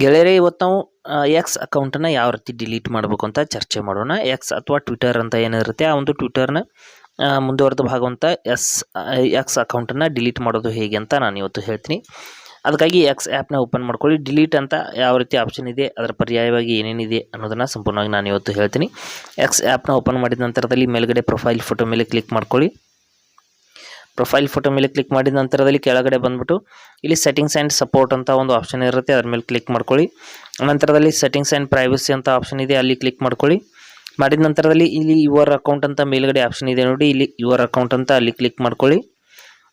ಗೆಳೆಯರೇ, ಇವತ್ತು ನಾವು ಎಕ್ಸ್ ಅಕೌಂಟನ್ನು ಯಾವ ರೀತಿ ಡಿಲೀಟ್ ಮಾಡಬೇಕು ಅಂತ ಚರ್ಚೆ ಮಾಡೋಣ. ಎಕ್ಸ್ ಅಥವಾ ಟ್ವಿಟರ್ ಅಂತ ಏನಿರುತ್ತೆ, ಆ ಒಂದು ಟ್ವಿಟರ್ನ ಮುಂದುವರೆದ ಭಾಗವಂತ ಎಕ್ಸ್ ಅಕೌಂಟನ್ನು ಡಿಲೀಟ್ ಮಾಡೋದು ಹೇಗೆ ಅಂತ ನಾನು ಇವತ್ತು ಹೇಳ್ತೀನಿ. ಅದಕ್ಕಾಗಿ ಎಕ್ಸ್ ಆ್ಯಪ್ನ ಓಪನ್ ಮಾಡ್ಕೊಳ್ಳಿ. ಡಿಲೀಟ್ ಅಂತ ಯಾವ ರೀತಿ ಆಪ್ಷನ್ ಇದೆ, ಅದರ ಪರ್ಯಾಯವಾಗಿ ಏನೇನಿದೆ ಅನ್ನೋದನ್ನು ಸಂಪೂರ್ಣವಾಗಿ ನಾನು ಇವತ್ತು ಹೇಳ್ತೀನಿ. ಎಕ್ಸ್ ಆ್ಯಪ್ನ ಓಪನ್ ಮಾಡಿದ ನಂತರದಲ್ಲಿ ಮೇಲ್ಗಡೆ ಪ್ರೊಫೈಲ್ ಫೋಟೋ ಮೇಲೆ ಕ್ಲಿಕ್ ಮಾಡ್ಕೊಳ್ಳಿ. ಪ್ರೊಫೈಲ್ ಫೋಟೋ ಮೇಲೆ ಕ್ಲಿಕ್ ಮಾಡಿದ ನಂತರದಲ್ಲಿ ಕೆಳಗಡೆ ಬಂದ್ಬಿಟ್ಟು ಇಲ್ಲಿ ಸೆಟ್ಟಿಂಗ್ಸ್ ಆ್ಯಂಡ್ ಸಪೋರ್ಟ್ ಅಂತ ಒಂದು ಆಪ್ಷನ್ ಇರುತ್ತೆ, ಅದ್ರ ಮೇಲೆ ಕ್ಲಿಕ್ ಮಾಡ್ಕೊಳ್ಳಿ. ನಂತರದಲ್ಲಿ ಸೆಟ್ಟಿಂಗ್ಸ್ ಆ್ಯಂಡ್ ಪ್ರೈವಸಿ ಅಂತ ಆಪ್ಷನ್ ಇದೆ, ಅಲ್ಲಿ ಕ್ಲಿಕ್ ಮಾಡ್ಕೊಳ್ಳಿ. ಮಾಡಿದ ನಂತರದಲ್ಲಿ ಇಲ್ಲಿ ಯುವರ್ ಅಕೌಂಟ್ ಅಂತ ಮೇಲ್ಗಡೆ ಆಪ್ಷನ್ ಇದೆ ನೋಡಿ, ಇಲ್ಲಿ ಯುವರ್ ಅಕೌಂಟ್ ಅಂತ ಅಲ್ಲಿ ಕ್ಲಿಕ್ ಮಾಡ್ಕೊಳ್ಳಿ.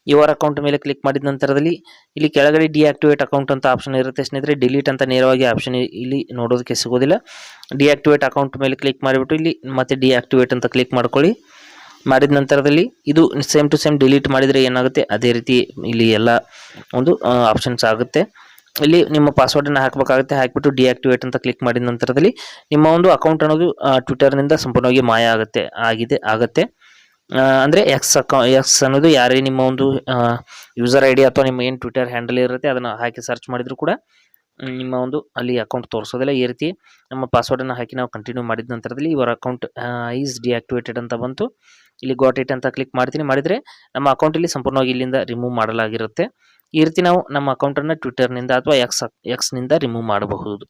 ಯುವರ್ ಅಕೌಂಟ್ ಮೇಲೆ ಕ್ಲಿಕ್ ಮಾಡಿದ ನಂತರದಲ್ಲಿ ಇಲ್ಲಿ ಕೆಳಗಡೆ ಡಿಆಕ್ಟಿವೇಟ್ ಅಕೌಂಟ್ ಅಂತ ಆಪ್ಷನ್ ಇರುತ್ತೆ ಸ್ನೇಹಿತರೆ. ಡಿಲೀಟ್ ಅಂತ ನೇರವಾಗಿ ಆಪ್ಷನ್ ಇಲ್ಲಿ ನೋಡೋದಕ್ಕೆ ಸಿಗೋದಿಲ್ಲ. ಡಿಆಕ್ಟಿವೇಟ್ ಅಕೌಂಟ್ ಮೇಲೆ ಕ್ಲಿಕ್ ಮಾಡಿಬಿಟ್ಟು ಇಲ್ಲಿ ಮತ್ತೆ ಡಿಆಕ್ಟಿವೇಟ್ ಅಂತ ಕ್ಲಿಕ್ ಮಾಡ್ಕೊಳ್ಳಿ. ಮಾಡಿದ ನಂತರದಲ್ಲಿ ಇದು ಸೇಮ್ ಟು ಸೇಮ್ ಡಿಲೀಟ್ ಮಾಡಿದರೆ ಏನಾಗುತ್ತೆ ಅದೇ ರೀತಿ ಇಲ್ಲಿ ಎಲ್ಲ ಒಂದು ಆಪ್ಷನ್ಸ್ ಆಗುತ್ತೆ. ಇಲ್ಲಿ ನಿಮ್ಮ ಪಾಸ್ವರ್ಡನ್ನು ಹಾಕಬೇಕಾಗುತ್ತೆ. ಹಾಕಿಬಿಟ್ಟು ಡಿಆಕ್ಟಿವೇಟ್ ಅಂತ ಕ್ಲಿಕ್ ಮಾಡಿದ ನಂತರದಲ್ಲಿ ನಿಮ್ಮ ಒಂದು ಅಕೌಂಟ್ ಅನ್ನೋದು ಟ್ವಿಟರ್ನಿಂದ ಸಂಪೂರ್ಣವಾಗಿ ಮಾಯ ಆಗುತ್ತೆ. ಅಂದರೆ ಎಕ್ಸ್ ಅನ್ನೋದು ಯಾರೇ ನಿಮ್ಮ ಒಂದು ಯೂಸರ್ ಐ ಡಿ ಅಥವಾ ನಿಮ್ಮ ಏನು ಟ್ವಿಟರ್ ಹ್ಯಾಂಡಲ್ ಇರುತ್ತೆ ಅದನ್ನು ಹಾಕಿ ಸರ್ಚ್ ಮಾಡಿದರೂ ಕೂಡ ನಿಮ್ಮ ಒಂದು ಅಲ್ಲಿ ಅಕೌಂಟ್ ತೋರಿಸೋದಿಲ್ಲ. ಈ ರೀತಿ ನಮ್ಮ ಪಾಸ್ವರ್ಡನ್ನು ಹಾಕಿ ನಾವು ಕಂಟಿನ್ಯೂ ಮಾಡಿದ ನಂತರದಲ್ಲಿ ಯುವರ್ ಅಕೌಂಟ್ ಈಸ್ ಡಿಆಕ್ಟಿವೇಟೆಡ್ ಅಂತ ಬಂತು. ಇಲ್ಲಿ ಗಾಟ್ ಇಟ್ ಅಂತ ಕ್ಲಿಕ್ ಮಾಡ್ತೀನಿ. ಮಾಡಿದರೆ ನಮ್ಮ ಅಕೌಂಟಲ್ಲಿ ಸಂಪೂರ್ಣವಾಗಿ ಇಲ್ಲಿಂದ ರಿಮೂವ್ ಮಾಡಲಾಗಿರುತ್ತೆ. ಈ ರೀತಿ ನಾವು ನಮ್ಮ ಅಕೌಂಟನ್ನು ಟ್ವಿಟರ್ನಿಂದ ಅಥವಾ ಎಕ್ಸ್ನಿಂದ ರಿಮೂವ್ ಮಾಡಬಹುದು.